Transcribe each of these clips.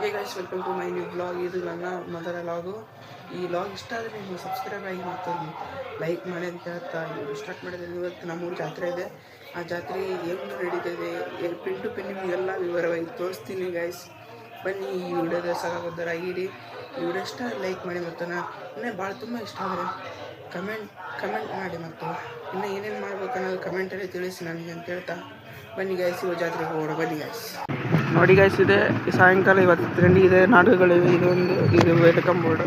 Hey guys, welcome to my new blog. ಇದು ನನ್ನ ಮೊದಲ ಲಾಗು. ಈ ಲಾಗ್ ಇಷ್ಟ ಆದರೆ ನೀವು ಸಬ್ಸ್ಕ್ರೈಬ್ ಆಗಿ ಮತ್ತು ಲೈಕ್ ಮಾಡಿ ಅಂತ ಹೇಳ್ತಾ ಸ್ಟಾರ್ಟ್ ಮಾಡಿದರೆ, ಇವತ್ತು ನಮ್ಮೂರು ಜಾತ್ರೆ ಇದೆ. ಆ ಜಾತ್ರೆ ಹೆಂಗೆ ನಡೀತಿದೆ ಪಿನ್ ಟು ಪಿನ್ ನಿಮಗೆಲ್ಲ ವಿವರವಾಗಿ ತೋರಿಸ್ತೀನಿ ಗೈಸ್. ಬನ್ನಿ ಈ ವಿಡಿಯೋದ ಸಹೋದರಾಗಿರಿ. ಈ ವಿಡಿಯೋ ಇಷ್ಟ ಲೈಕ್ ಮಾಡಿ ಮತ್ತು ಇನ್ನೂ ಭಾಳ ತುಂಬ ಇಷ್ಟ ಆದರೆ ಕಮೆಂಟ್ ಮಾಡಿ ಮತ್ತು ಇನ್ನೂ ಏನೇನು ಮಾಡ್ಬೇಕು ಅನ್ನೋದು ಕಮೆಂಟಲ್ಲಿ ತಿಳಿಸಿ ನನಗೆ ಅಂತ ಹೇಳ್ತಾ ಬನ್ನಿ ಗೈಸ್, ಇವಾಗ ಜಾತ್ರೆಗೆ ಹೋಗೋಣ. ಬನ್ನಿ ಗೈಸ್. ನೋಡಿ ಗೈಸ್, ಇದೆ ಸಾಯಂಕಾಲ ಇವತ್ತು ತಿಂಡಿ ಇದೆ, ನಾಟಕಗಳಿವೆ. ಇದು ವೆಲ್ಕಮ್ ಬೋರ್ಡ್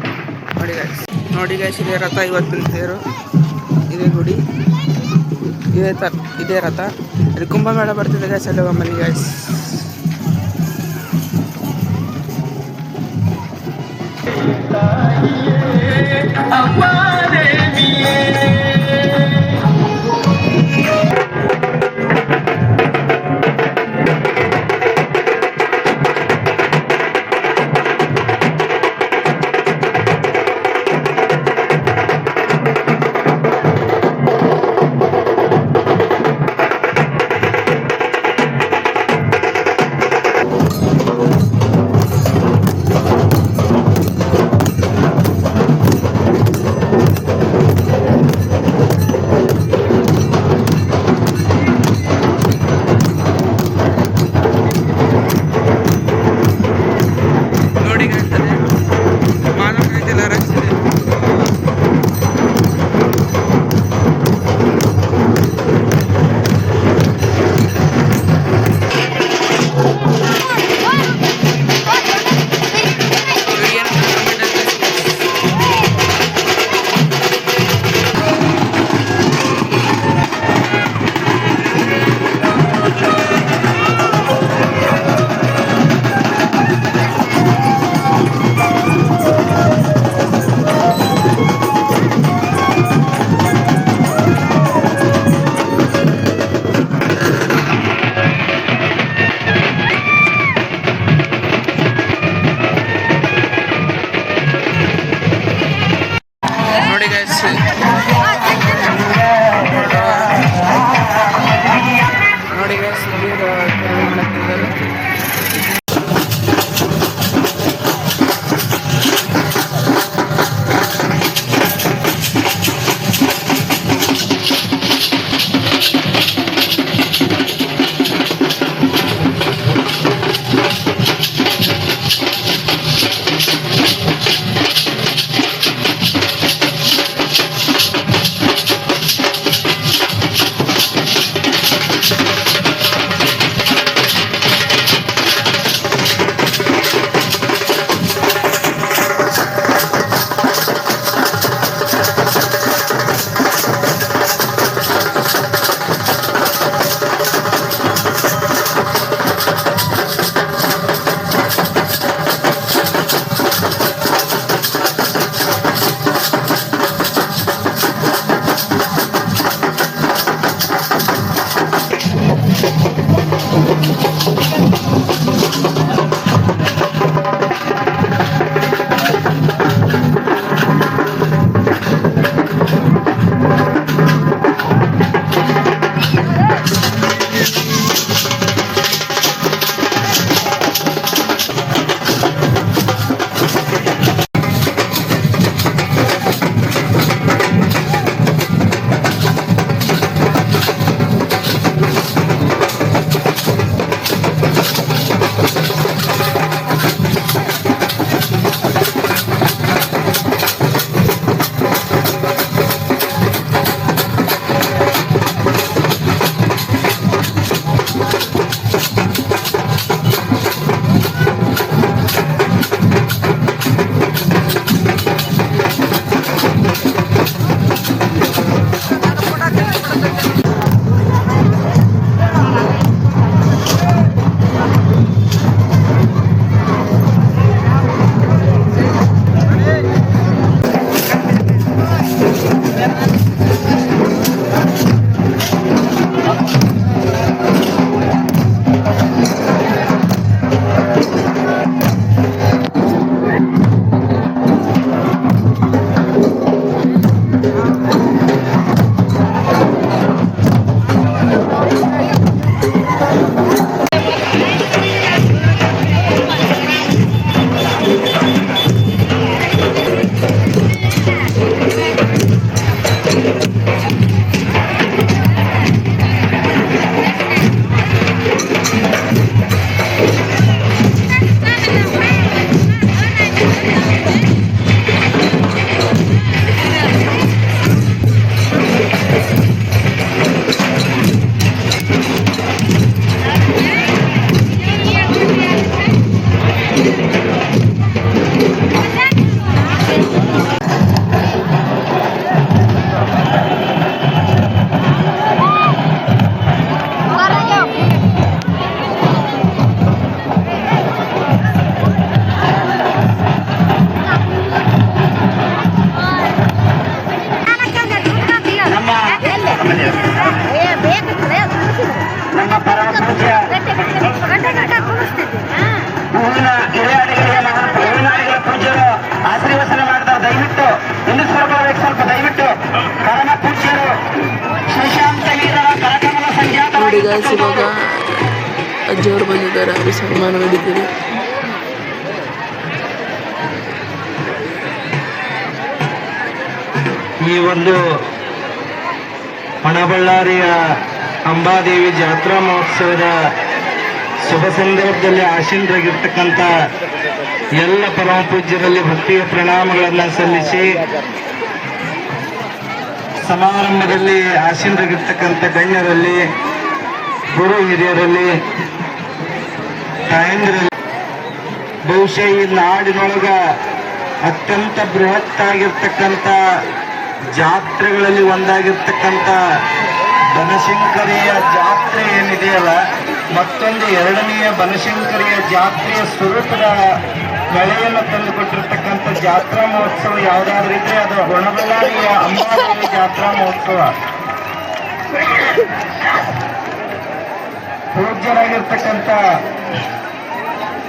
ನೋಡಿ ಗೈಸ್, ಇದೇ ರಥ ಇವತ್ತಿನ ತೇರು, ಇದೇ ಗುಡಿ, ಇದೇ ರಥ. ಅಲ್ಲಿ ಕುಂಭಮೇಳ ಬರ್ತಿದೆ ಗೈಸ್, ಅಲ್ಲಿ ಬನ್ನಿ ಗೈಸ್. ಫ್ರೆಂಡ್ಸ್ ಇವಾಗ ಅಜ್ಜಿಯವರು ಬಂದಿದ್ದಾರೆ, ಅವ್ರಿಗೆ ಸನ್ಮಾನ ನಡೀತಿದೆ. ಈ ಒಂದು ಹೊಣಬಳ್ಳಾರಿಯ ಅಂಬಾದೇವಿ ಜಾತ್ರಾ ಮಹೋತ್ಸವದ ಶುಭ ಸಂದರ್ಭದಲ್ಲಿ ಆಸೀನರಾಗಿರ್ತಕ್ಕಂಥ ಎಲ್ಲ ಪರಮ ಪೂಜ್ಯರಲ್ಲಿ ಭಕ್ತಿಯ ಪ್ರಣಾಮಗಳನ್ನು ಸಲ್ಲಿಸಿ, ಸಮಾರಂಭದಲ್ಲಿ ಆಸೀನರಾಗಿರ್ತಕ್ಕಂಥ ಗಣ್ಯರಲ್ಲಿ, ಗುರು ಹಿರಿಯರಲ್ಲಿ, ತಾಯಂದಿರಲ್ಲಿ, ಬಹುಶಃ ಈ ನಾಡಿನೊಳಗ ಅತ್ಯಂತ ಬೃಹತ್ತಾಗಿರ್ತಕ್ಕಂಥ ಜಾತ್ರೆಗಳಲ್ಲಿ ಒಂದಾಗಿರ್ತಕ್ಕಂಥ ಬನಶಂಕರಿಯ ಜಾತ್ರೆ ಏನಿದೆಯಲ್ಲ, ಮತ್ತೊಂದು ಎರಡನೆಯ ಬನಶಂಕರಿಯ ಜಾತ್ರೆಯ ಸ್ವರೂಪದ ಕಳೆಯನ್ನು ತಂದುಕೊಟ್ಟಿರ್ತಕ್ಕಂಥ ಜಾತ್ರಾ ಮಹೋತ್ಸವ ಯಾವುದಾದ್ರೂ ಇದ್ರೆ ಅದು ಹೊಣಬಳ್ಳಾರಿಯ ಅಂಬಾದೇವಿ ಜಾತ್ರಾ ಮಹೋತ್ಸವ. ಪೂಜ್ಯರಾಗಿರ್ತಕ್ಕಂಥ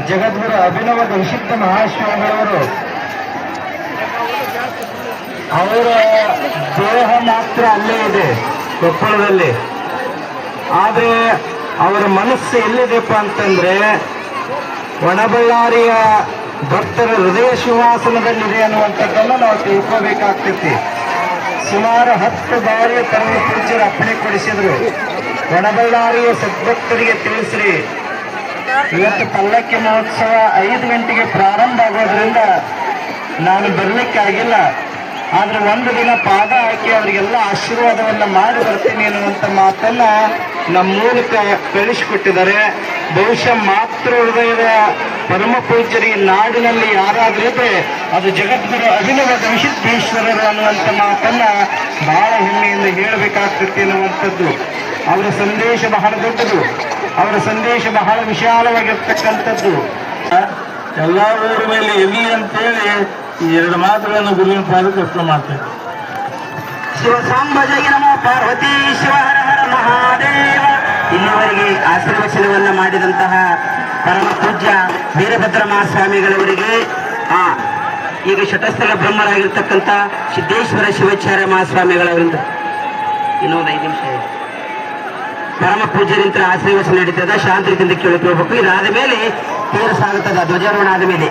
ಜಗದ್ಗುರು ಅಭಿನವ ಗವಿಸಿದ್ಧ ಮಹಾಸ್ವಾಮಿಗಳವರು ಅವರ ದೇಹ ಮಾತ್ರ ಅಲ್ಲೇ ಇದೆ ಕೊಪ್ಪಳದಲ್ಲಿ, ಆದರೆ ಅವರ ಮನಸ್ಸು ಎಲ್ಲಿದೆಪ್ಪ ಅಂತಂದ್ರೆ ಒಣಬಳ್ಳಾರಿಯ ಭಕ್ತರ ಹೃದಯ ಸಿಂಹಾಸನದಲ್ಲಿದೆ ಅನ್ನುವಂಥದ್ದನ್ನು ನಾವು ತಿಳ್ಕೋಬೇಕಾಗ್ತೈತಿ. ಸುಮಾರು 10 ಬಾರಿ ಪರಮ ಪೂಜ್ಯರು ಅಪ್ಪಣೆ ಕೊಡಿಸಿದ್ರು, ಒಣಬಳ್ಳಾರಿಯ ಸದ್ಭಕ್ತರಿಗೆ ತಿಳಿಸ್ರಿ, ಇವತ್ತು ಪಲ್ಲಕ್ಕಿ ಮಹೋತ್ಸವ 5 ಗಂಟೆಗೆ ಪ್ರಾರಂಭ ಆಗೋದ್ರಿಂದ ನಾನು ಬರಲಿಕ್ಕೆ ಆಗಿಲ್ಲ, ಆದ್ರೆ ಒಂದು ದಿನ ಪಾದ ಹಾಕಿ ಅವರಿಗೆಲ್ಲ ಆಶೀರ್ವಾದವನ್ನ ಮಾಡಿ ಬರ್ತೀನಿ ಅನ್ನುವಂಥ ಮಾತನ್ನ ನಮ್ಮ ಮೂಲಕ ಕಳಿಸಿಕೊಟ್ಟಿದ್ದಾರೆ. ಬಹುಶಃ ಮಾತೃ ಹೃದಯದ ಪರಮ ಪೂಜ್ಯರಿ ನಾಡಿನಲ್ಲಿ ಯಾರಾದ್ರೂ ಇದ್ರೆ ಅದು ಜಗದ್ಗುರು ಅಭಿನವ ಗವಿಸಿದ್ದೇಶ್ವರರು ಅನ್ನುವಂಥ ಮಾತನ್ನ ಬಹಳ ಹೆಮ್ಮೆಯಿಂದ ಹೇಳಬೇಕಾಗ್ತದೆ ಅನ್ನುವಂಥದ್ದು. ಅವರ ಸಂದೇಶ ಬಹಳ ದೊಡ್ಡದು, ಅವರ ಸಂದೇಶ ಬಹಳ ವಿಶಾಲವಾಗಿರ್ತಕ್ಕಂಥದ್ದು. ಎಲ್ಲ ಊರ ಮೇಲೆ ಎಲ್ಲಿ ಅಂತೇಳಿ ಈ 2 ಮಾತುಗಳನ್ನು ಗುರುವಿನ ಪಾದಕ್ಕೆ ಅರ್ಪಣೆ ಮಾಡ್ತೇವೆ. ಶಿವ ಸಾಂಬ ಜಯ ನಮೋ ಪಾರ್ವತಿ ಶಿವ ಹರ ಹರ ಮಹಾದೇವ. ಇಲ್ಲಿವರೆಗೆ ಆಶೀರ್ವಚನವನ್ನ ಮಾಡಿದಂತಹ ಪರಮ ಪೂಜ್ಯ ವೀರಭದ್ರ ಮಹಾಸ್ವಾಮಿಗಳವರಿಗೆ, ಈಗ ಶತಸ್ಥಲ ಬ್ರಹ್ಮರಾಗಿರ್ತಕ್ಕಂಥ ಸಿದ್ದೇಶ್ವರ ಶಿವಾಚಾರ್ಯ ಮಹಾಸ್ವಾಮಿಗಳವರಿಂದ ಇನ್ನೊಂದು 5 ನಿಮಿಷ ಪರಮ ಪೂಜ್ಯರಿಂದ ಆಶೀರ್ವಚನ ನಡೀತದ, ಶಾಂತಿಯಿಂದ ಕೇಳಿಕೊಳ್ಬೇಕು. ಇದಾದ ಮೇಲೆ ತೇರು ಸಾಗುತ್ತದೆ ಧ್ವಜಾರೋಹಣ ಆದ ಮೇಲೆ.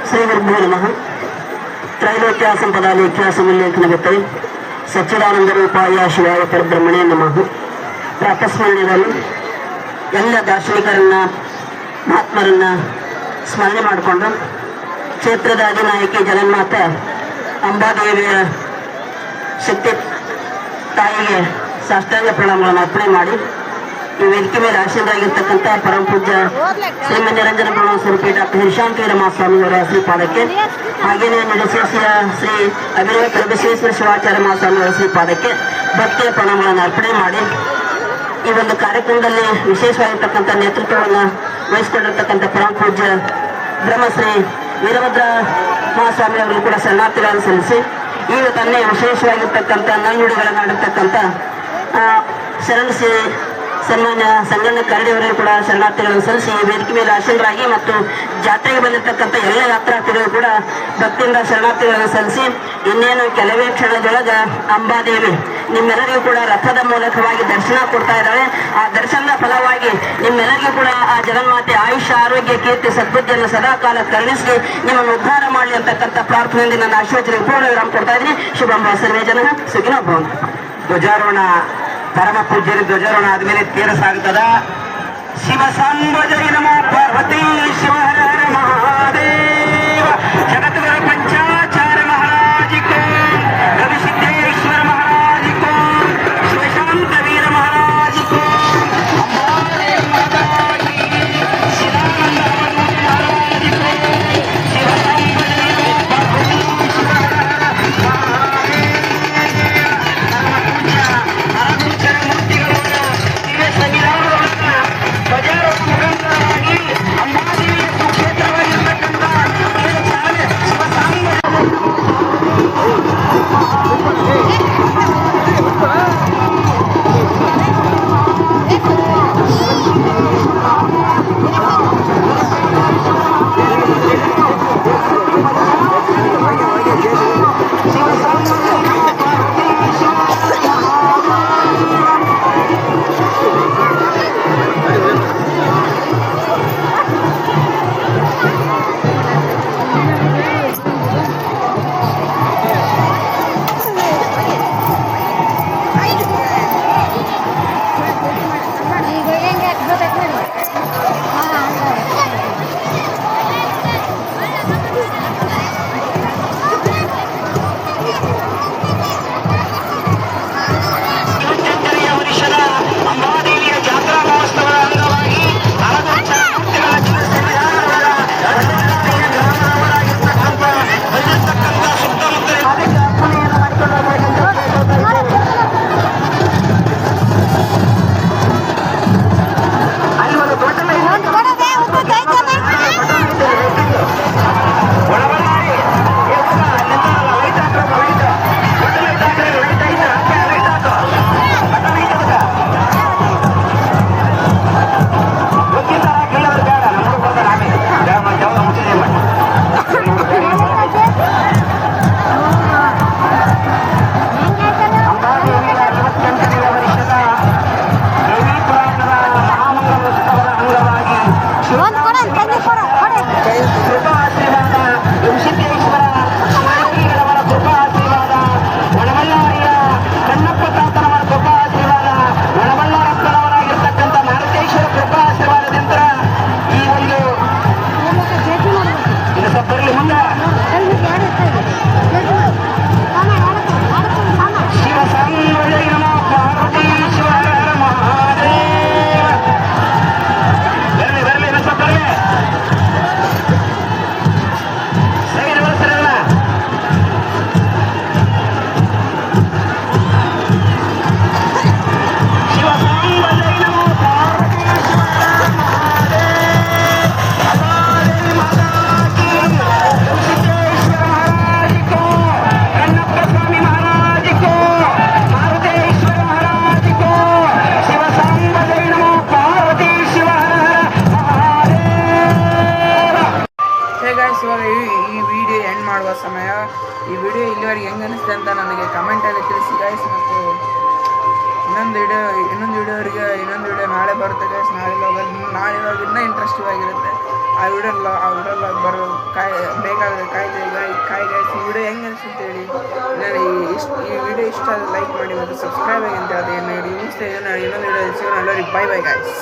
ಶ್ರೀ ಗುರುಭ್ಯೋ ನಮಃ. ತ್ರೈಲೋಕ್ಯ ಸಂಪದಾಲೇಖ್ಯ ಸಮುಲ್ಲೇಖನಗತ್ತೆ ಸಚ್ಚಿದಾನಂದ ರೂಪಾಯ ಶಿವಾಯ ಪರಬ್ರಹ್ಮಣೇ ನಮಃ. ಪ್ರಾತಸ್ಮರಣೆಯಲ್ಲಿ ಎಲ್ಲ ದಾರ್ಶನಿಕರನ್ನ, ಮಹಾತ್ಮರನ್ನ ಸ್ಮರಣೆ ಮಾಡಿಕೊಂಡು ಕ್ಷೇತ್ರದ ಅಧಿನಾಯಕಿ ಜಗನ್ಮಾತ ಅಂಬಾದೇವಿಯ ಶಕ್ತಿ ತಾಯಿಗೆ ಸಾಷ್ಟಾಂಗ ಪ್ರಣಾಮಗಳನ್ನು ಅರ್ಪಣೆ ಮಾಡಿ, ಈ ವೇದಿಕೆ ಮೇಲೆ ಆಶೀರ್ವಾದಾಗಿರ್ತಕ್ಕಂಥ ಪರಮ ಪೂಜ್ಯ ಶ್ರೀಮನ್ಯರಂಜನ ಬ್ರಹ್ಮ ಸ್ವರೂಪಿ ಡಾಕ್ಟರ್ ಹಿರಿಶಾಂತ ಮಹಾಸ್ವಾಮಿಯವರ ಶ್ರೀಪಾದಕ್ಕೆ, ಹಾಗೆಯೇ ನಡೆಸಿಯ ಶ್ರೀ ಅಭಿನವ ಕರಬಸವೇಶ್ವರ ಶಿವಾಚಾರ್ಯ ಮಹಾಸ್ವಾಮಿಯವರ ಶ್ರೀಪಾದಕ್ಕೆ ಭಕ್ತಿಯ ಪ್ರಣಾಮಗಳನ್ನು ಅರ್ಪಣೆ ಮಾಡಿ, ಈ ಒಂದು ಕಾರ್ಯಕ್ರಮದಲ್ಲಿ ವಿಶೇಷವಾಗಿರ್ತಕ್ಕಂಥ ನೇತೃತ್ವವನ್ನು ವಹಿಸಿಕೊಂಡಿರ್ತಕ್ಕಂಥ ಪರಮ ಪೂಜ್ಯ ಬ್ರಹ್ಮಶ್ರೀ ವೀರಭದ್ರ ಮಹಾಸ್ವಾಮಿ ಅವರಿಗೂ ಕೂಡ ಶರಣಾರ್ಥಿಗಳನ್ನು ಸಲ್ಲಿಸಿ, ಈಗ ತನ್ನೇ ವಿಶೇಷವಾಗಿರ್ತಕ್ಕಂಥ ನುಡಿಗಳನ್ನು ಆಡಿರ್ತಕ್ಕಂಥ ಶರಣ ಶ್ರೀ ಸನ್ಮಾನ್ಯ ಸಂಗಣ್ಣ ಕರಡಿಯವರಿಗೂ ಕೂಡ ಶರಣಾರ್ಥಿಗಳನ್ನು ಸಲ್ಲಿಸಿ, ವೇದಿಕೆ ಮೇಲೆ ಆಸೀನರಾಗಿ ಮತ್ತು ಜಾತ್ರೆಗೆ ಬಂದಿರತಕ್ಕಂಥ ಎಲ್ಲ ಯಾತ್ರಾರ್ಥಿಗಳು ಕೂಡ ಭಕ್ತಿಯಿಂದ ಶರಣಾರ್ಥಿಗಳನ್ನು ಸಲ್ಲಿಸಿ, ಇನ್ನೇನು ಕೆಲವೇ ಕ್ಷಣದೊಳಗ ಅಂಬಾದೇವಿ ನಿಮ್ಮೆಲ್ಲರಿಗೂ ಕೂಡ ರಥದ ಮೂಲಕವಾಗಿ ದರ್ಶನ ಕೊಡ್ತಾ ಇದ್ದಾಳೆ. ಆ ದರ್ಶನದ ಫಲವಾಗಿ ನಿಮ್ಮೆಲ್ಲರಿಗೂ ಕೂಡ ಆ ಜಗನ್ಮಾತೆ ಆಯುಷ್ಯ, ಆರೋಗ್ಯ, ಕೀರ್ತಿ, ಸದ್ಬುದ್ಧಿಯನ್ನು ಸದಾ ಕಾಲ ಕರುಣಿಸಿ ನಿಮ್ಮನ್ನು ಉದ್ಧಾರ ಮಾಡಲಿ ಅಂತಕ್ಕಂಥ ಪ್ರಾರ್ಥನೆಯಿಂದ ನನ್ನ ಆಶೀರ್ವಚನೆ ಪೂರ್ಣ ವಿರಾಮ ಕೊಡ್ತಾ ಇದ್ದೀನಿ. ಶುಭಂಭ ಸರ್ವೇ ಜನ ಸುಖಿನೋ ಭವನ. ಧ್ವಜಾರೋಹಣ ಪರಮ ಪೂಜ್ಯರ ಧ್ವಜಾರೋಹಣ ಆದ್ಮೇಲೆ ತೇರು ಸಾಗುತ್ತದ. ಶಿವ ಸಾಂಬ ಜಯ ನಮೋ ಪಾರ್ವತಿ ಶಿವ ಹರ ಹರ ಮಹಾದೇವ. ಜಗದ್ಗುರು ಪಂಚಾಚಾರ್ಯ ಮಹಾರಾಜಿ ಕೋ, ರವಿಸಿದ್ದೇಶ್ವರ ಮಹಾರಾಜಿ ಕೋ, ಶಿವಶಾಂತ ವೀರ ಮಹಾರಾಜಿ ಕೋ, ಅಂಬಾದೇವಿ ಮಾತಾಜಿ, ಶಿವಾನಂದ ಮಹಾರಾಜಿ ಕೋ, ಶಿವ ಸಾಂಬ ಜಯ ನಮೋ ಪಾರ್ವತಿ ಶಿವ ಹರ ಹರ ಮಹಾದೇವ. ಧ್ವಜಾರೋಹಣ ಮುಖಾಂತರವಾಗಿ ಅಂಬಾದೇವಿಯ ಸುಕ್ಷೇತ್ರವಾಗಿರ್ತಕ್ಕಂಥ ಇವಾಗ ಈ ವಿಡಿಯೋ ಎಂಡ್ ಮಾಡುವ ಸಮಯ. ಈ ವಿಡಿಯೋ ಇಲ್ಲಿವರೆಗೆ ಹೆಂಗೆ ಅನಿಸ್ತೆ ಅಂತ ನನಗೆ ಕಮೆಂಟಲ್ಲಿ ತಿಳಿಸಿ ಗೈಸ್. ಮತ್ತು ಇನ್ನೊಂದು ವಿಡಿಯೋ ನಾಳೆ ಬರುತ್ತೆ ಗೈಸ್. ನಾಳೆ ಇನ್ನೂ ಇಂಟ್ರೆಸ್ಟಿವ್ ಆಗಿರುತ್ತೆ. ಆ ವಿಡಿಯೋ ಬರೋ ಬೇಕಾದರೆ ಕಾಯಿ ಗೈಸ್. ಈ ವಿಡಿಯೋ ಹೆಂಗೆ ಅನಿಸುತ್ತೆ ಹೇಳಿ. ಈ ವಿಡಿಯೋ ಇಷ್ಟ ಲೈಕ್ ಮಾಡಿ ಮತ್ತು ಸಬ್ಸ್ಕ್ರೈಬ್ ಆಗಿ ಅಂತ ಹೇಳಿ ಇನ್ನೊಂದು ವಿಡಿಯೋ ಸಿಗೋಣ. ಎಲ್ಲರಿಗೆ ಬೈ ಗೈಸ್.